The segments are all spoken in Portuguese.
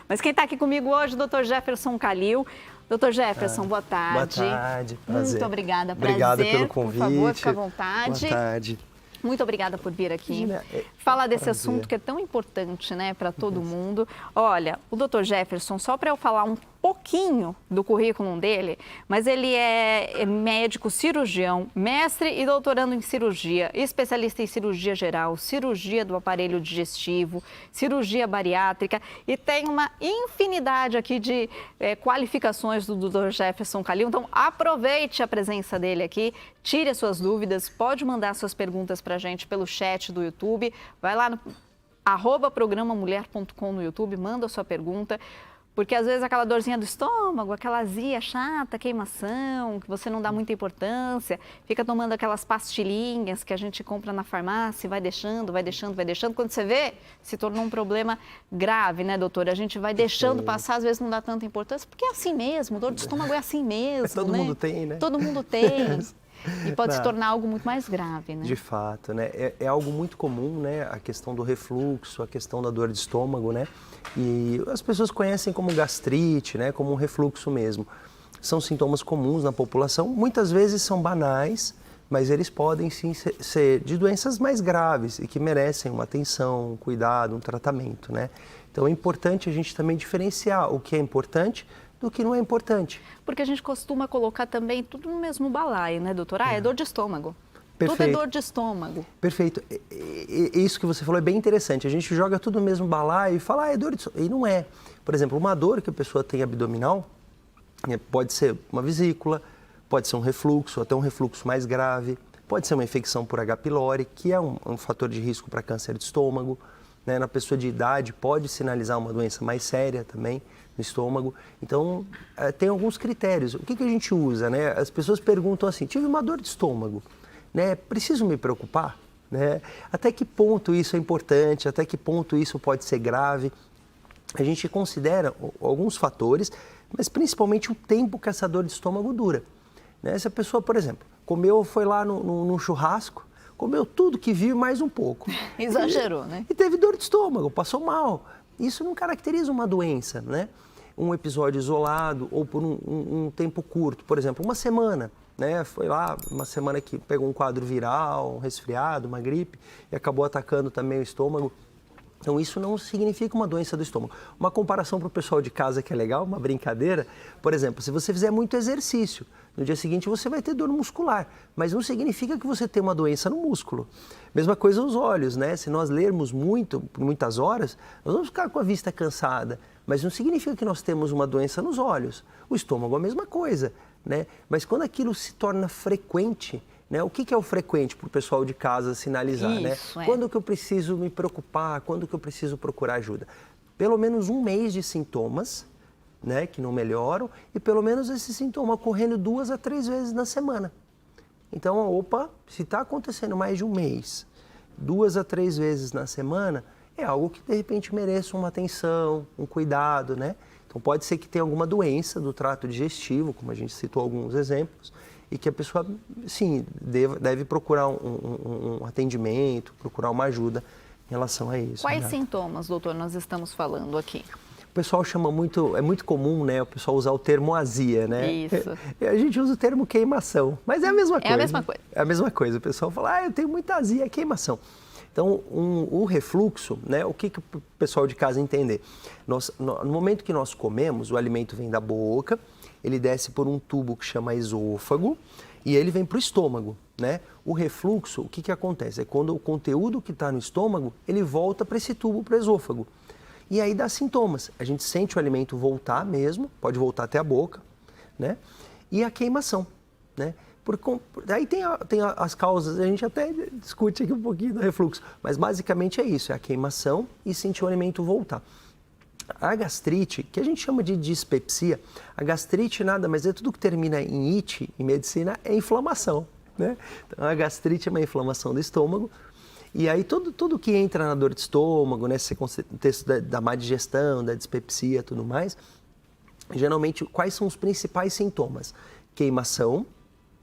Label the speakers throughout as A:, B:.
A: Mas quem está aqui comigo hoje, o Dr. Jefferson Calil. Dr. Jefferson, boa tarde.
B: Boa tarde, prazer.
A: Muito obrigada.
B: Obrigado pelo convite.
A: Por favor, fica à vontade.
B: Boa tarde.
A: Muito obrigada por vir aqui falar desse assunto que é tão importante, né, para todo mundo. Olha, o Dr. Jefferson, só para eu falar um pouquinho do currículo dele, mas ele é médico cirurgião, mestre e doutorando em cirurgia, especialista em cirurgia geral, cirurgia do aparelho digestivo, cirurgia bariátrica e tem uma infinidade aqui de qualificações do Dr. Jefferson Calil. Então, aproveite a presença dele aqui, tire as suas dúvidas, pode mandar suas perguntas para a gente pelo chat do YouTube, vai lá no @programamulher.com no YouTube, manda a sua pergunta. Porque às vezes aquela dorzinha do estômago, aquela azia chata, queimação, que você não dá muita importância, fica tomando aquelas pastilhinhas que a gente compra na farmácia e vai deixando. Quando você vê, se tornou um problema grave, né, doutora? A gente vai deixando passar, às vezes não dá tanta importância, porque é assim mesmo, dor de estômago é assim mesmo,
B: Todo mundo tem, né?
A: Todo mundo tem. E pode se tornar algo muito mais grave, né?
B: De fato, né? É algo muito comum, né? A questão do refluxo, a questão da dor de estômago, né? E as pessoas conhecem como gastrite, né? Como um refluxo mesmo. São sintomas comuns na população, muitas vezes são banais, mas eles podem sim ser de doenças mais graves e que merecem uma atenção, um cuidado, um tratamento, né? Então é importante a gente também diferenciar o que é importante do que não é importante.
A: Porque a gente costuma colocar também tudo no mesmo balaio, né, doutora? É dor de estômago.
B: Perfeito.
A: Tudo é dor de estômago.
B: Perfeito. Isso que você falou é bem interessante. A gente joga tudo no mesmo balaio e fala, é dor de estômago. E não é. Por exemplo, uma dor que a pessoa tem abdominal pode ser uma vesícula, pode ser um refluxo, até um refluxo mais grave, pode ser uma infecção por H. pylori, que é um fator de risco para câncer de estômago. Né? Na pessoa de idade pode sinalizar uma doença mais séria também no estômago. Então, tem alguns critérios. O que a gente usa, né? As pessoas perguntam assim, tive uma dor de estômago, né? Preciso me preocupar? Né? Até que ponto isso é importante? Até que ponto isso pode ser grave? A gente considera alguns fatores, mas principalmente o tempo que essa dor de estômago dura. Né? Se a pessoa, por exemplo, foi lá no churrasco, comeu tudo que viu e mais um pouco.
A: Exagerou, né?
B: E teve dor de estômago, passou mal. Isso não caracteriza uma doença, né? Um episódio isolado ou por um tempo curto, por exemplo, uma semana, né? Foi lá uma semana que pegou um quadro viral, um resfriado, uma gripe e acabou atacando também o estômago. Então isso não significa uma doença do estômago. Uma comparação para o pessoal de casa que é legal, uma brincadeira, por exemplo, se você fizer muito exercício, no dia seguinte você vai ter dor muscular, mas não significa que você tem uma doença no músculo. Mesma coisa os olhos, né? Se nós lermos muito, por muitas horas, nós vamos ficar com a vista cansada, mas não significa que nós temos uma doença nos olhos. O estômago é a mesma coisa, né? Mas quando aquilo se torna frequente, né? O que é o frequente para o pessoal de casa sinalizar, né? Quando que eu preciso me preocupar, quando que eu preciso procurar ajuda? Pelo menos um mês de sintomas, né, que não melhoram, e pelo menos esse sintoma ocorrendo 2 a 3 vezes na semana. Então, opa, se está acontecendo mais de um mês, 2 a 3 vezes na semana, é algo que de repente mereça uma atenção, um cuidado, né? Então pode ser que tenha alguma doença do trato digestivo, como a gente citou alguns exemplos, e que a pessoa, sim, deve procurar um atendimento, procurar uma ajuda em relação a isso.
A: Quais sintomas, doutor, nós estamos falando aqui?
B: O pessoal chama muito, é muito comum, né, o pessoal usar o termo azia, né?
A: Isso.
B: A gente usa o termo queimação, mas é a mesma coisa.
A: É a mesma coisa.
B: É a mesma coisa. O pessoal fala, eu tenho muita azia, é queimação. Então, o refluxo, né, o que o pessoal de casa entender? No momento que nós comemos, o alimento vem da boca, ele desce por um tubo que chama esôfago e ele vem para o estômago, né? O refluxo, o que acontece? É quando o conteúdo que está no estômago, ele volta para esse tubo, para o esôfago. E aí dá sintomas. A gente sente o alimento voltar mesmo, pode voltar até a boca, né? E a queimação, né? Aí tem as causas, a gente até discute aqui um pouquinho do refluxo, mas basicamente é isso, é a queimação e sentir o alimento voltar. A gastrite, que a gente chama de dispepsia, a gastrite nada mais é tudo que termina em ite, em medicina, é inflamação, né? Então a gastrite é uma inflamação do estômago. E aí tudo que entra na dor de estômago, nesse contexto da má digestão, da dispepsia e tudo mais, geralmente quais são os principais sintomas? Queimação,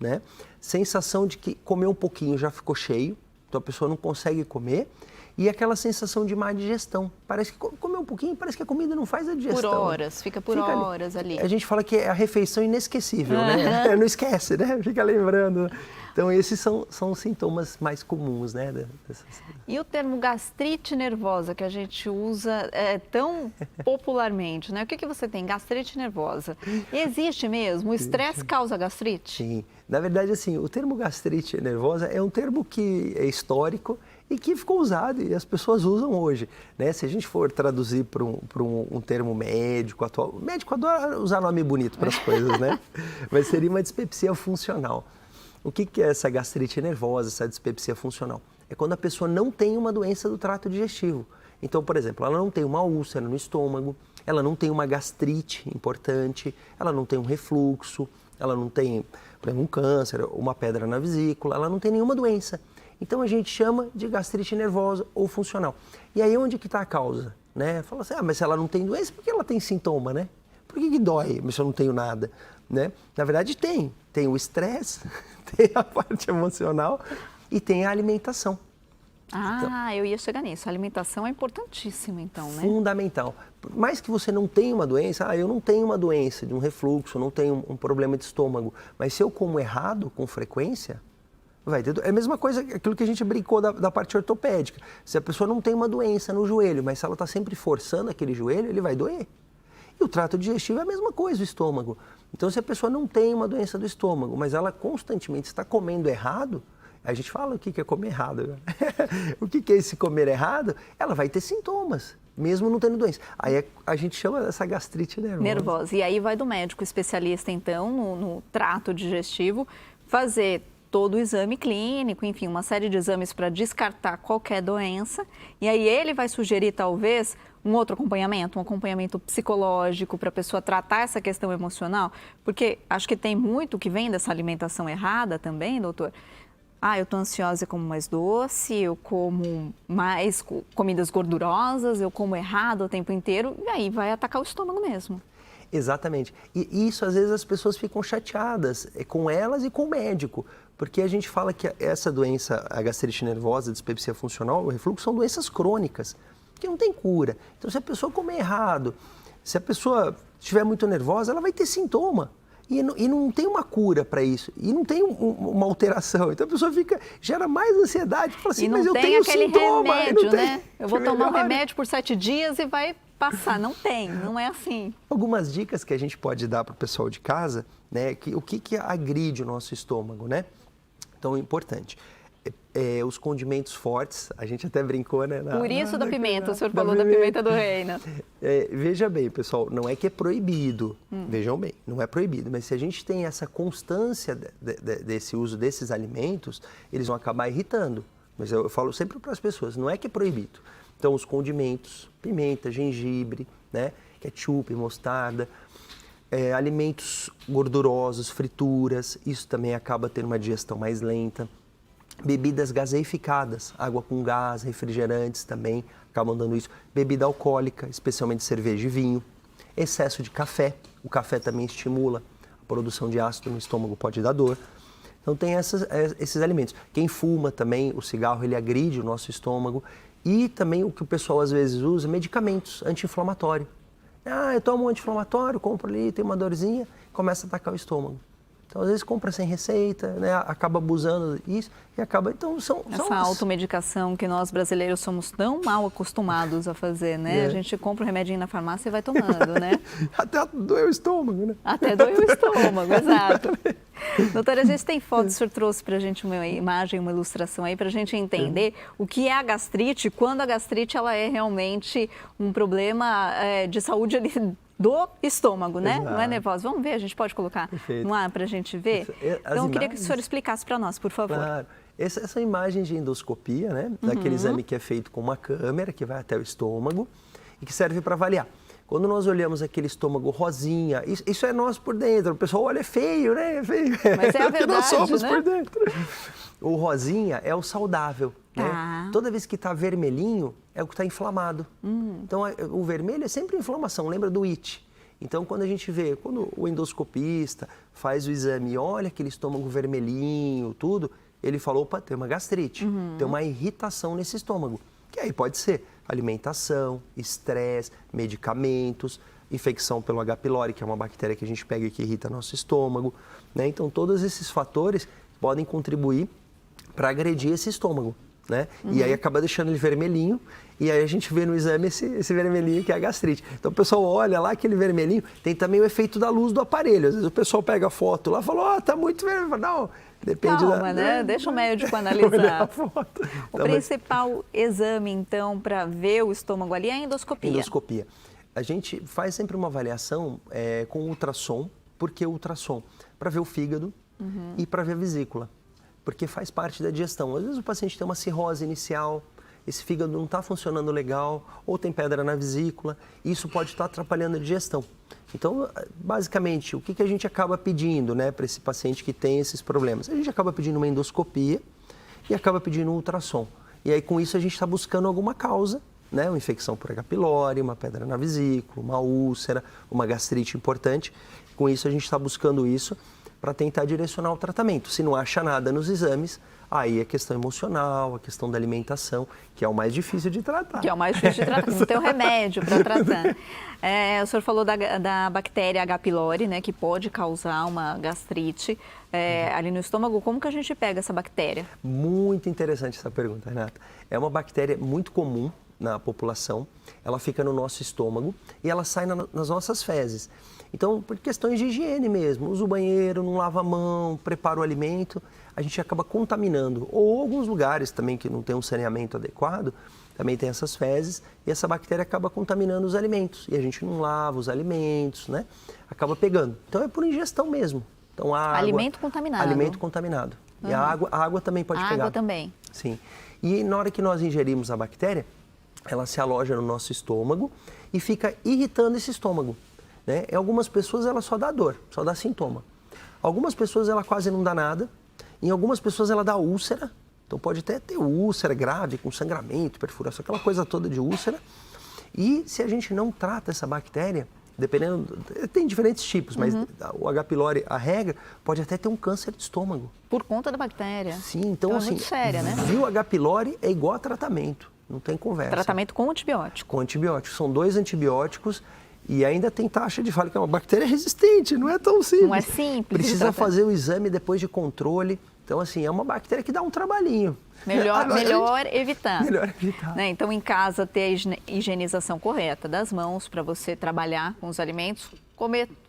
B: né? Sensação de que comeu um pouquinho já ficou cheio, então a pessoa não consegue comer, E aquela sensação de má digestão. Parece que comer um pouquinho, parece que a comida não faz a digestão.
A: Por horas, fica horas ali.
B: A gente fala que é a refeição inesquecível, né? Não esquece, né? Fica lembrando. Então, esses são os sintomas mais comuns, né?
A: E o termo gastrite nervosa, que a gente usa tão popularmente, né? O que você tem? Gastrite nervosa. Existe mesmo? O estresse causa gastrite?
B: Sim. Na verdade, assim, o termo gastrite nervosa é um termo que é histórico e que ficou usado e as pessoas usam hoje, né? Se a gente for traduzir para um termo médico atual, o médico adora usar nome bonito para as coisas, né? Mas seria uma dispepsia funcional. O que é essa gastrite nervosa, essa dispepsia funcional? É quando a pessoa não tem uma doença do trato digestivo. Então, por exemplo, ela não tem uma úlcera no estômago, ela não tem uma gastrite importante, ela não tem um refluxo, ela não tem, por exemplo, um câncer, uma pedra na vesícula, ela não tem nenhuma doença. Então, a gente chama de gastrite nervosa ou funcional. E aí, onde que está a causa? Né? Fala assim, mas se ela não tem doença, por que ela tem sintoma, né? Por que dói, mas se eu não tenho nada? Né? Na verdade, tem o estresse, tem a parte emocional e tem a alimentação.
A: Então, eu ia chegar nisso. A alimentação é importantíssima, então, né?
B: Fundamental. Por mais que você não tenha uma doença, eu não tenho uma doença de um refluxo, não tenho um problema de estômago, mas se eu como errado com frequência, vai ter. É a mesma coisa, aquilo que a gente brincou da parte ortopédica. Se a pessoa não tem uma doença no joelho, mas se ela está sempre forçando aquele joelho, ele vai doer. E o trato digestivo é a mesma coisa, o estômago. Então, se a pessoa não tem uma doença do estômago, mas ela constantemente está comendo errado, a gente fala o que é comer errado. O que é esse comer errado? Ela vai ter sintomas, mesmo não tendo doença. Aí a gente chama dessa gastrite nervosa.
A: E aí vai do médico especialista, então, no trato digestivo, fazer todo o exame clínico, enfim, uma série de exames para descartar qualquer doença. E aí ele vai sugerir, talvez, um outro acompanhamento, um acompanhamento psicológico para a pessoa tratar essa questão emocional. Porque acho que tem muito que vem dessa alimentação errada também, doutor. Eu estou ansiosa, eu como mais doce, eu como mais comidas gordurosas, eu como errado o tempo inteiro, e aí vai atacar o estômago mesmo.
B: Exatamente. E isso, às vezes, as pessoas ficam chateadas com elas e com o médico, porque a gente fala que essa doença, a gastrite nervosa, a dispepsia funcional, o refluxo, são doenças crônicas, que não tem cura. Então, se a pessoa comer errado, se a pessoa estiver muito nervosa, ela vai ter sintoma. E não tem uma cura para isso, e não tem uma alteração. Então a pessoa gera mais ansiedade, fala assim, mas eu tenho sintoma.
A: Remédio, né? Eu vou tomar um remédio por 7 dias e vai passar. Não tem, não é assim.
B: Algumas dicas que a gente pode dar para o pessoal de casa, né? O que agride o nosso estômago, né? Então, é importante. Os condimentos fortes, a gente até brincou, né?
A: Por isso da pimenta, o senhor falou da pimenta do reino.
B: Veja bem, pessoal, não é que é proibido, vejam bem, não é proibido, mas se a gente tem essa constância desse uso desses alimentos, eles vão acabar irritando. Mas eu falo sempre para as pessoas, não é que é proibido. Então, os condimentos, pimenta, gengibre, né? Ketchup, mostarda, alimentos gordurosos, frituras, isso também acaba tendo uma digestão mais lenta. Bebidas gaseificadas, água com gás, refrigerantes também acabam dando isso. Bebida alcoólica, especialmente cerveja e vinho. Excesso de café, o café também estimula a produção de ácido no estômago, pode dar dor. Então tem esses alimentos. Quem fuma também, o cigarro, ele agride o nosso estômago. E também o que o pessoal às vezes usa, medicamentos anti-inflamatórios. Eu tomo um anti-inflamatório, compro ali, tem uma dorzinha, começa a atacar o estômago. Então, às vezes, compra sem receita, né? Acaba abusando disso e acaba... Então,
A: essa automedicação que nós brasileiros somos tão mal acostumados a fazer, né? A gente compra um remedinho na farmácia e vai tomando, né?
B: Até doeu o estômago, né?
A: Até doeu o estômago, exato. Doutora, a gente tem fotos, o senhor trouxe para a gente uma imagem, uma ilustração aí para a gente entender o que é a gastrite, quando a gastrite ela é realmente um problema de saúde ali do estômago, né?
B: Exato.
A: Não é nervosa. Vamos ver, a gente pode colocar no ar para a gente ver? Então, eu queria que o senhor explicasse para nós, por favor.
B: Claro. Essa é a imagem de endoscopia, né? Daquele exame que é feito com uma câmera, que vai até o estômago e que serve para avaliar. Quando nós olhamos aquele estômago rosinha, isso é nós por dentro. O pessoal olha, é feio, né? É feio.
A: Mas é a verdade,
B: nós somos
A: né?
B: por dentro. O rosinha é o saudável, né? Toda vez que está vermelhinho, é o que está inflamado. Então, o vermelho é sempre inflamação, lembra do it. Então, quando a gente vê, quando o endoscopista faz o exame e olha aquele estômago vermelhinho, tudo, ele falou, opa, tem uma gastrite, tem uma irritação nesse estômago. Que aí pode ser alimentação, estresse, medicamentos, infecção pelo H. pylori, que é uma bactéria que a gente pega e que irrita nosso estômago, né? Então, todos esses fatores podem contribuir para agredir esse estômago, né? E aí acaba deixando ele vermelhinho, e aí a gente vê no exame esse vermelhinho que é a gastrite. Então o pessoal olha lá, aquele vermelhinho, tem também o efeito da luz do aparelho. Às vezes o pessoal pega a foto lá e fala, ó, tá muito vermelho. Não, depende
A: né? Deixa o médico analisar.
B: A foto.
A: O principal exame, então, para ver o estômago ali é a endoscopia.
B: Endoscopia. A gente faz sempre uma avaliação com ultrassom. Por que ultrassom? Para ver o fígado e para ver a vesícula. Porque faz parte da digestão. Às vezes o paciente tem uma cirrose inicial, esse fígado não está funcionando legal, ou tem pedra na vesícula, e isso pode estar atrapalhando a digestão. Então, basicamente, o que a gente acaba pedindo, né, para esse paciente que tem esses problemas? A gente acaba pedindo uma endoscopia e acaba pedindo um ultrassom. E aí, com isso, a gente está buscando alguma causa, né, uma infecção por H. pylori, uma pedra na vesícula, uma úlcera, uma gastrite importante. Com isso, a gente está buscando isso para tentar direcionar o tratamento. Se não acha nada nos exames, aí a questão emocional, a questão da alimentação, que é o mais difícil de tratar.
A: Que é o mais difícil de tratar, não tem um remédio para tratar. O senhor falou da bactéria H. pylori, né, que pode causar uma gastrite ali no estômago. Como que a gente pega essa bactéria? Muito
B: interessante essa pergunta, Renata. É uma bactéria muito comum na população, ela fica no nosso estômago e ela sai nas nossas fezes. Então, por questões de higiene mesmo, usa o banheiro, não lava a mão, prepara o alimento, a gente acaba contaminando. Ou alguns lugares também que não tem um saneamento adequado, também tem essas fezes e essa bactéria acaba contaminando os alimentos. E a gente não lava os alimentos, né? Acaba pegando. Então, é por ingestão mesmo. Então,
A: alimento contaminado.
B: Alimento contaminado. E a água também pode pegar.
A: A água também.
B: Sim. E na hora que nós ingerimos a bactéria, ela se aloja no nosso estômago e fica irritando esse estômago. Né? Em algumas pessoas ela só dá dor, só dá sintoma. Algumas pessoas ela quase não dá nada. Em algumas pessoas ela dá úlcera. Então pode até ter úlcera grave, com sangramento, perfuração, aquela coisa toda de úlcera. E se a gente não trata essa bactéria, dependendo, tem diferentes tipos, mas o H. pylori, a regra, pode até ter um câncer de estômago.
A: Por conta da bactéria.
B: Sim, então assim,
A: muito séria, né?
B: Viu H. pylori é igual a tratamento, não tem conversa.
A: Tratamento com antibiótico.
B: Com antibiótico, são 2 antibióticos. E ainda tem taxa de falha, que é uma bactéria resistente, não é tão simples.
A: Não é simples.
B: Precisa fazer o exame depois de controle. Então, assim, é uma bactéria que dá um trabalhinho.
A: Melhor evitar.
B: Melhor evitar.
A: Né? Então, em casa, ter a higienização correta das mãos para você trabalhar com os alimentos.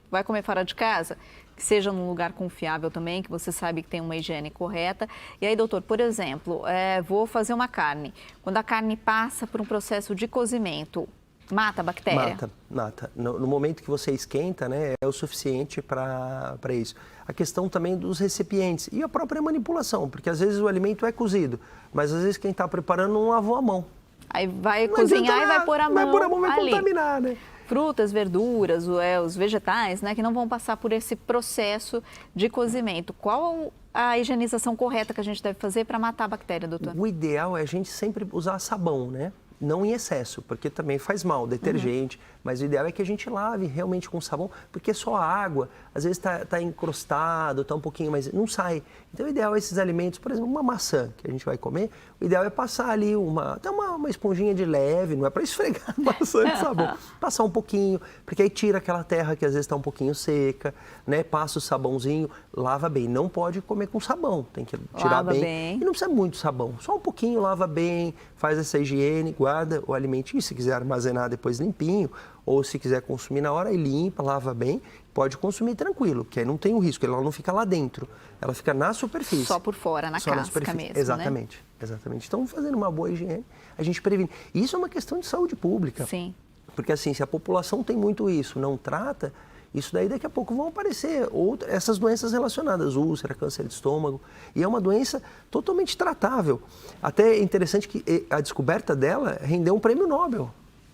A: Vai comer fora de casa? Que seja num lugar confiável também, que você sabe que tem uma higiene correta. E aí, doutor, por exemplo, vou fazer uma carne. Quando a carne passa por um processo de cozimento, mata a bactéria?
B: Mata. No momento que você esquenta, né, é o suficiente para isso. A questão também dos recipientes e a própria manipulação, porque às vezes o alimento é cozido, mas às vezes quem está preparando não lavou a mão.
A: Aí vai cozinhar e vai pôr a mão ali.
B: Vai pôr a mão, vai contaminar, né?
A: Frutas, verduras, os vegetais, né, que não vão passar por esse processo de cozimento. Qual a higienização correta que a gente deve fazer para matar a bactéria, doutor?
B: O ideal é a gente sempre usar sabão, né? Não em excesso, porque também faz mal, detergente, mas o ideal é que a gente lave realmente com sabão, porque só a água, às vezes está encrostado, está um pouquinho mais, não sai. Então o ideal é esses alimentos, por exemplo, uma maçã que a gente vai comer, o ideal é passar ali até uma esponjinha de leve, não é para esfregar a maçã de sabão, passar um pouquinho, porque aí tira aquela terra que às vezes está um pouquinho seca, né? Passa o sabãozinho, lava bem, não pode comer com sabão, tem que tirar
A: lava bem.
B: E não precisa muito sabão, só um pouquinho, lava bem, faz essa higiene, guarda o alimentinho, se quiser armazenar depois limpinho, ou se quiser consumir na hora, e limpa, lava bem, pode consumir tranquilo, que aí não tem o risco, ela não fica lá dentro, ela fica na superfície.
A: Só por fora, na casca mesmo,
B: exatamente,
A: né?
B: Exatamente. Então, fazendo uma boa higiene, a gente previne. Isso é uma questão de saúde pública.
A: Sim.
B: Porque assim, se a população tem muito isso, não trata, isso daí daqui a pouco vão aparecer essas doenças relacionadas, úlcera, câncer de estômago, e é uma doença totalmente tratável. Até é interessante que a descoberta dela rendeu um prêmio Nobel.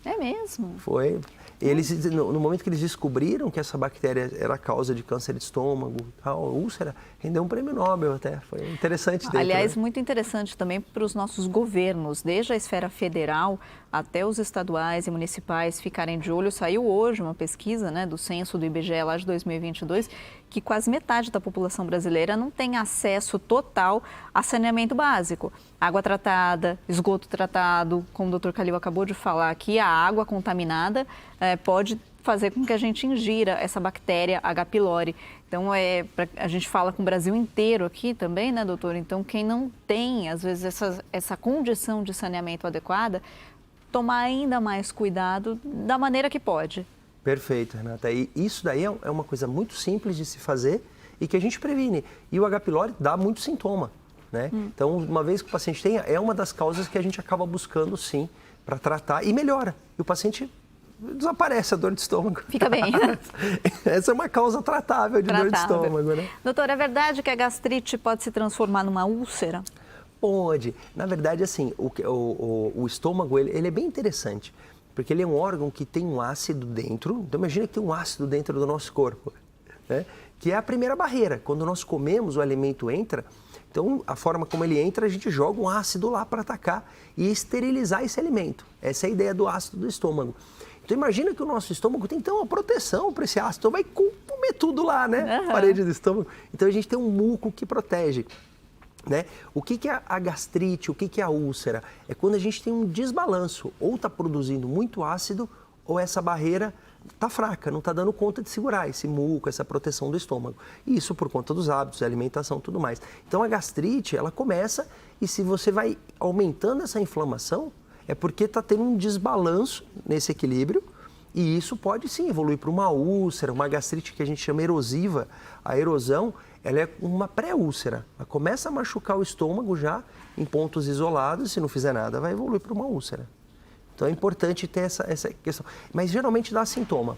A: É mesmo?
B: Foi. Eles, no momento que eles descobriram que essa bactéria era a causa de câncer de estômago, úlcera, rendeu um prêmio Nobel até. Foi interessante.
A: Aliás, muito interessante também para os nossos governos, desde a esfera federal, até os estaduais e municipais ficarem de olho. Saiu hoje uma pesquisa, né, do censo do IBGE lá de 2022, que quase metade da população brasileira não tem acesso total a saneamento básico. Água tratada, esgoto tratado, como o Dr. Calil acabou de falar aqui, a água contaminada pode fazer com que a gente ingira essa bactéria H. pylori. Então, a gente fala com o Brasil inteiro aqui também, né, doutor? Então, quem não tem, às vezes, essa condição de saneamento adequada, tomar ainda mais cuidado da maneira que pode.
B: Perfeito, Renata. E isso daí é uma coisa muito simples de se fazer e que a gente previne. E o H. pylori dá muito sintoma, né? Então, uma vez que o paciente tenha, é uma das causas que a gente acaba buscando, sim, para tratar e melhora. E o paciente desaparece a dor de estômago.
A: Fica bem.
B: Essa é uma causa tratável de dor de estômago, né?
A: Doutor, é verdade que a gastrite pode se transformar numa úlcera?
B: Pode. Na verdade, assim, o estômago, ele é bem interessante, porque ele é um órgão que tem um ácido dentro. Então, imagina que tem um ácido dentro do nosso corpo, né? Que é a primeira barreira. Quando nós comemos, o alimento entra. Então, a forma como ele entra, a gente joga um ácido lá para atacar e esterilizar esse alimento. Essa é a ideia do ácido do estômago. Então, imagina que o nosso estômago tem, então, uma proteção para esse ácido. Então, vai comer tudo lá, né? Uhum. Parede do estômago. Então, a gente tem um muco que protege, né? O que é a gastrite? O que é a úlcera? É quando a gente tem um desbalanço. Ou está produzindo muito ácido, ou essa barreira está fraca, não está dando conta de segurar esse muco, essa proteção do estômago. E isso por conta dos hábitos, da alimentação e tudo mais. Então, a gastrite, ela começa e se você vai aumentando essa inflamação, é porque está tendo um desbalanço nesse equilíbrio e isso pode sim evoluir para uma úlcera, uma gastrite que a gente chama erosiva. A erosão, ela é uma pré-úlcera. Ela começa a machucar o estômago já em pontos isolados, se não fizer nada, vai evoluir para uma úlcera. Então é importante ter essa questão. Mas geralmente dá sintoma.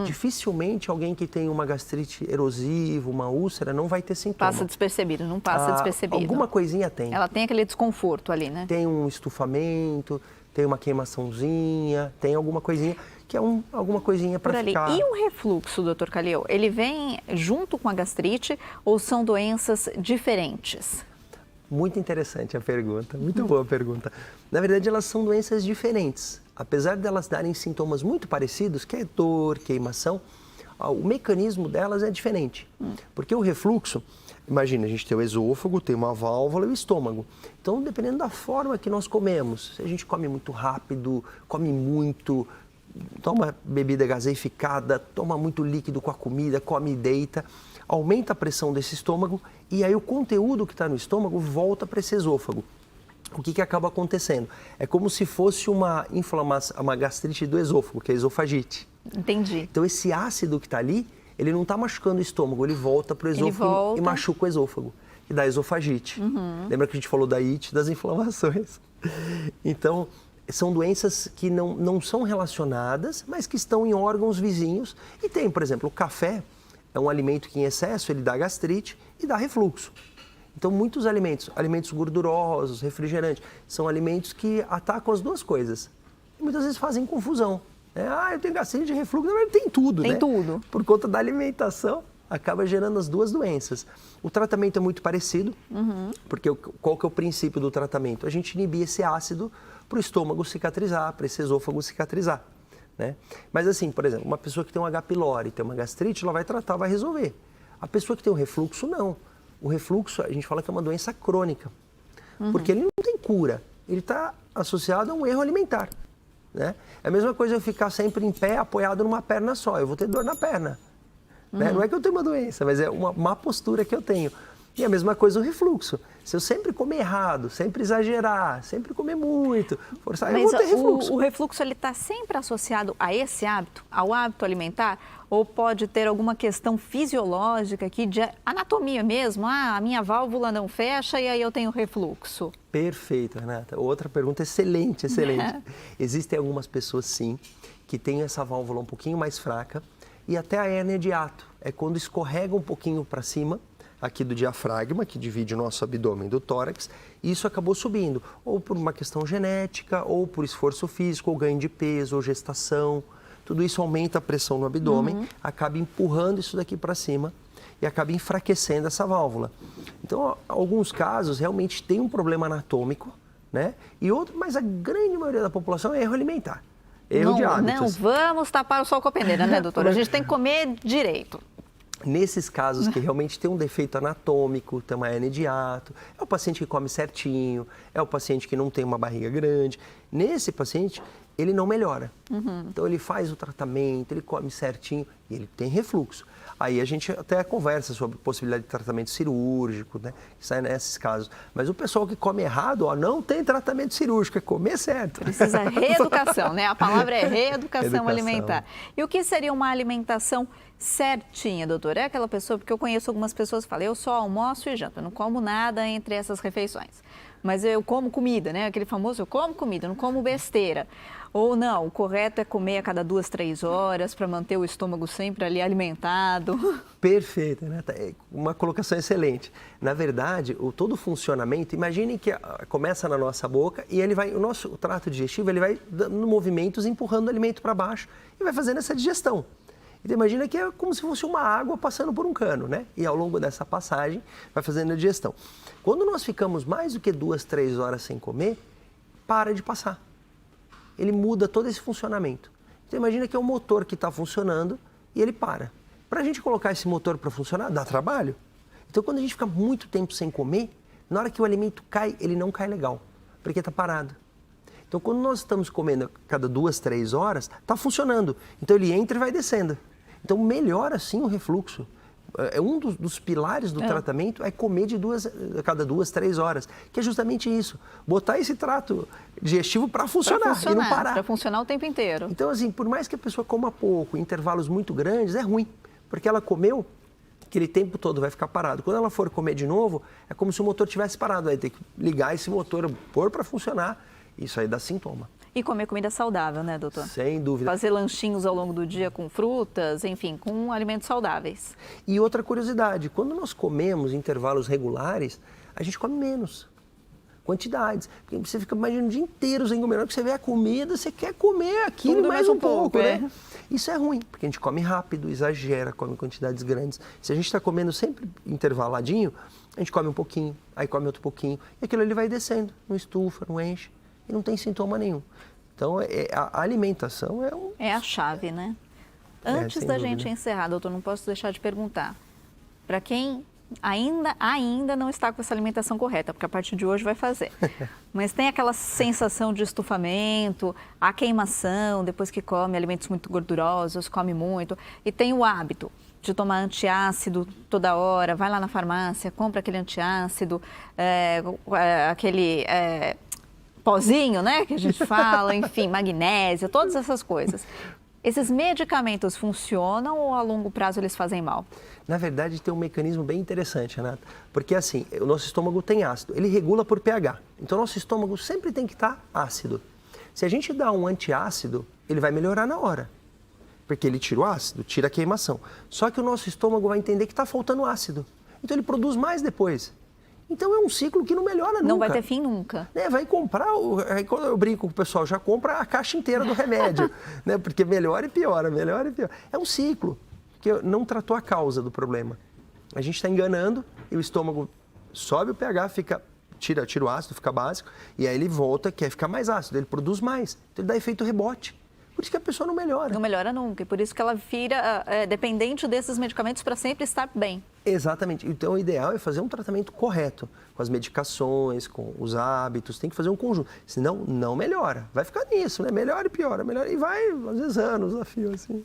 B: Dificilmente alguém que tem uma gastrite erosiva, uma úlcera, não vai ter sintoma.
A: Passa despercebido, não passa despercebido.
B: Alguma coisinha tem.
A: Ela tem aquele desconforto ali, né?
B: Tem um estufamento, tem uma queimaçãozinha, tem alguma coisinha, que é alguma coisinha para ficar...
A: E o refluxo, doutor Calil? Ele vem junto com a gastrite ou são doenças diferentes?
B: Muito interessante a pergunta, muito boa a pergunta. Na verdade, elas são doenças diferentes. Apesar de elas darem sintomas muito parecidos, que é dor, queimação, o mecanismo delas é diferente. Porque o refluxo, imagina, a gente tem o esôfago, tem uma válvula e o estômago. Então, dependendo da forma que nós comemos, se a gente come muito rápido, come muito, toma bebida gaseificada, toma muito líquido com a comida, come e deita, aumenta a pressão desse estômago e aí o conteúdo que está no estômago volta para esse esôfago. O que acaba acontecendo? É como se fosse uma inflamação, uma gastrite do esôfago, que é a esofagite.
A: Entendi.
B: Então esse ácido que está ali, ele não está machucando o estômago, ele volta para o esôfago e machuca o esôfago, e dá esofagite. Lembra que a gente falou da it, das inflamações? Então, são doenças que não são relacionadas, mas que estão em órgãos vizinhos. E tem, por exemplo, o café é um alimento que em excesso ele dá gastrite e dá refluxo. Então, muitos alimentos gordurosos, refrigerantes, são alimentos que atacam as duas coisas. E muitas vezes fazem confusão. Eu tenho gastrite e refluxo, na verdade tem tudo, né?
A: Tem tudo.
B: Por conta da alimentação, acaba gerando as duas doenças. O tratamento é muito parecido, porque qual que é o princípio do tratamento? A gente inibir esse ácido para o estômago cicatrizar, para esse esôfago cicatrizar, né? Mas assim, por exemplo, uma pessoa que tem um H. pylori, tem uma gastrite, ela vai tratar, vai resolver. A pessoa que tem um refluxo, não. O refluxo, a gente fala que é uma doença crônica, porque ele não tem cura, ele está associado a um erro alimentar, né? É a mesma coisa eu ficar sempre em pé, apoiado numa perna só, eu vou ter dor na perna, né? Não é que eu tenho uma doença, mas é uma má postura que eu tenho. E a mesma coisa o refluxo. Se eu sempre comer errado, sempre exagerar, sempre comer muito, forçar, eu vou ter refluxo.
A: O refluxo ele está sempre associado a esse hábito, ao hábito alimentar? Ou pode ter alguma questão fisiológica aqui, de anatomia mesmo? A minha válvula não fecha e aí eu tenho refluxo.
B: Perfeito, Renata. Outra pergunta excelente, excelente. Existem algumas pessoas, sim, que têm essa válvula um pouquinho mais fraca e até a hérnia de hiato. É quando escorrega um pouquinho para cima, aqui do diafragma, que divide o nosso abdômen do tórax, e isso acabou subindo, ou por uma questão genética, ou por esforço físico, ou ganho de peso, ou gestação. Tudo isso aumenta a pressão no abdômen, acaba empurrando isso daqui para cima e acaba enfraquecendo essa válvula. Então, em alguns casos, realmente tem um problema anatômico, né? Mas a grande maioria da população é erro alimentar. Erro de hábitos.
A: Não vamos tapar o sol com a peneira, né, doutora? A gente tem que comer direito.
B: Nesses casos que realmente tem um defeito anatômico, tem uma hernia de hiato, é o paciente que come certinho, é o paciente que não tem uma barriga grande. Nesse paciente, ele não melhora. Então, ele faz o tratamento, ele come certinho e ele tem refluxo. Aí a gente até conversa sobre possibilidade de tratamento cirúrgico, né? Que sai nesses casos. Mas o pessoal que come errado, ó, não tem tratamento cirúrgico, é comer certo.
A: Precisa reeducação, né? A palavra é reeducação alimentar. E o que seria uma alimentação certinha, doutor? É aquela pessoa, porque eu conheço algumas pessoas que falam, eu só almoço e janto, eu não como nada entre essas refeições. Mas eu como comida, né? Aquele famoso, eu como comida, não como besteira. Ou não, o correto é comer a cada 2, 3 horas para manter o estômago sempre ali alimentado.
B: Perfeito, né? Uma colocação excelente. Na verdade, todo o funcionamento, imagine que começa na nossa boca e o nosso trato digestivo ele vai dando movimentos empurrando o alimento para baixo e vai fazendo essa digestão. Então imagina que é como se fosse uma água passando por um cano, né? E ao longo dessa passagem vai fazendo a digestão. Quando nós ficamos mais do que 2, 3 horas sem comer, para de passar. Ele muda todo esse funcionamento. Então imagina que é um motor que está funcionando e ele para. Para a gente colocar esse motor para funcionar, dá trabalho. Então quando a gente fica muito tempo sem comer, na hora que o alimento cai, ele não cai legal, porque está parado. Então quando nós estamos comendo a cada 2, 3 horas, está funcionando. Então ele entra e vai descendo. Então melhora sim o refluxo. É um dos pilares do tratamento é comer a cada 2, 3 horas, que é justamente isso, botar esse trato digestivo para funcionar e não parar.
A: Para funcionar o tempo inteiro.
B: Então, assim, por mais que a pessoa coma pouco, em intervalos muito grandes, é ruim, porque ela comeu, aquele tempo todo vai ficar parado. Quando ela for comer de novo, é como se o motor tivesse parado, vai ter que ligar esse motor, pôr para funcionar, isso aí dá sintoma.
A: E comer comida saudável, né, doutor?
B: Sem dúvida.
A: Fazer lanchinhos ao longo do dia com frutas, enfim, com alimentos saudáveis.
B: E outra curiosidade, quando nós comemos em intervalos regulares, a gente come menos quantidades. Porque você fica imaginando o dia inteiro sem comer. Na hora que você vê a comida, você quer comer aquilo
A: tudo
B: mais um pouco, né?
A: É.
B: Isso é ruim, porque a gente come rápido, exagera, come quantidades grandes. Se a gente está comendo sempre intervaladinho, a gente come um pouquinho, aí come outro pouquinho, e aquilo ali vai descendo, não estufa, não enche. E não tem sintoma nenhum. Então, a alimentação é um...
A: É a chave, né? Antes da gente encerrar, doutor, não posso deixar de perguntar. Para quem ainda não está com essa alimentação correta, porque a partir de hoje vai fazer. Mas tem aquela sensação de estufamento, a queimação, depois que come alimentos muito gordurosos, come muito, e tem o hábito de tomar antiácido toda hora, vai lá na farmácia, compra aquele antiácido, aquele... pozinho, né, que a gente fala, enfim, magnésio, todas essas coisas. Esses medicamentos funcionam ou a longo prazo eles fazem mal?
B: Na verdade, tem um mecanismo bem interessante, Renata, porque assim, o nosso estômago tem ácido, ele regula por pH, então o nosso estômago sempre tem que estar ácido. Se a gente dá um antiácido, ele vai melhorar na hora, porque ele tira o ácido, tira a queimação. Só que o nosso estômago vai entender que está faltando ácido, então ele produz mais depois. Então é um ciclo que não melhora nunca.
A: Não vai ter fim nunca.
B: Vai comprar, quando eu brinco com o pessoal, já compra a caixa inteira do remédio, né? Porque melhora e piora, melhora e piora. É um ciclo, que não tratou a causa do problema. A gente está enganando e o estômago sobe o pH, tira o ácido, fica básico, e aí ele volta, quer ficar mais ácido, ele produz mais, então ele dá efeito rebote. Por isso que a pessoa não melhora.
A: Não melhora nunca, e por isso que ela vira dependente desses medicamentos para sempre estar bem. Exatamente.
B: Então, o ideal é fazer um tratamento correto, com as medicações, com os hábitos, tem que fazer um conjunto. Senão, não melhora. Vai ficar nisso, né? Melhora e piora, melhora. E vai, às vezes, anos a fio, assim.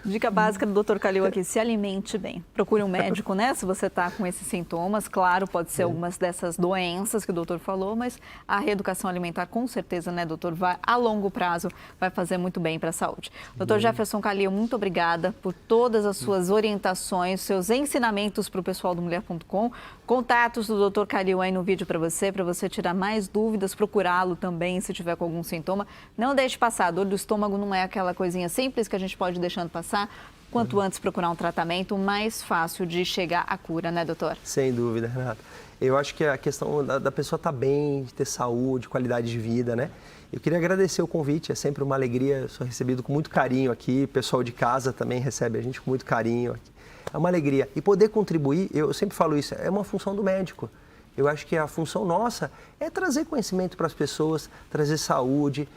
A: Dica básica do Dr. Calil aqui, se alimente bem. Procure um médico, né? Se você está com esses sintomas, claro, pode ser algumas dessas doenças que o doutor falou, mas a reeducação alimentar, com certeza, né, doutor, a longo prazo vai fazer muito bem para a saúde. Dr. Jefferson Calil, muito obrigada por todas as suas orientações, seus ensinamentos para o pessoal do Mulher.com. Contatos do Dr. Calil aí no vídeo para você tirar mais dúvidas, procurá-lo também se tiver com algum sintoma. Não deixe passar, a dor do estômago não é aquela coisinha simples que a gente pode deixando passar. Quanto antes procurar um tratamento, mais fácil de chegar à cura, né, doutor?
B: Sem dúvida, Renata. Eu acho que a questão da pessoa estar bem, de ter saúde, qualidade de vida, né? Eu queria agradecer o convite, é sempre uma alegria, sou recebido com muito carinho aqui, o pessoal de casa também recebe a gente com muito carinho aqui. É uma alegria. E poder contribuir, eu sempre falo isso, é uma função do médico. Eu acho que a função nossa é trazer conhecimento para as pessoas, trazer saúde,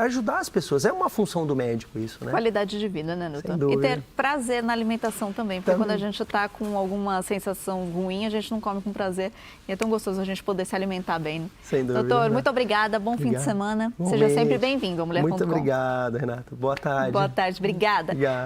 B: ajudar as pessoas. É uma função do médico isso, né?
A: Qualidade de vida, né, doutor?
B: Sem dúvida.
A: E ter prazer na alimentação também, porque quando a gente está com alguma sensação ruim, a gente não come com prazer. E é tão gostoso a gente poder se alimentar bem.
B: Sem dúvida.
A: Doutor, muito obrigada, bom fim de semana. Seja sempre bem-vindo ao Mulher.com.
B: Muito obrigado, Renata. Boa tarde.
A: Boa tarde, obrigada.
B: Obrigado.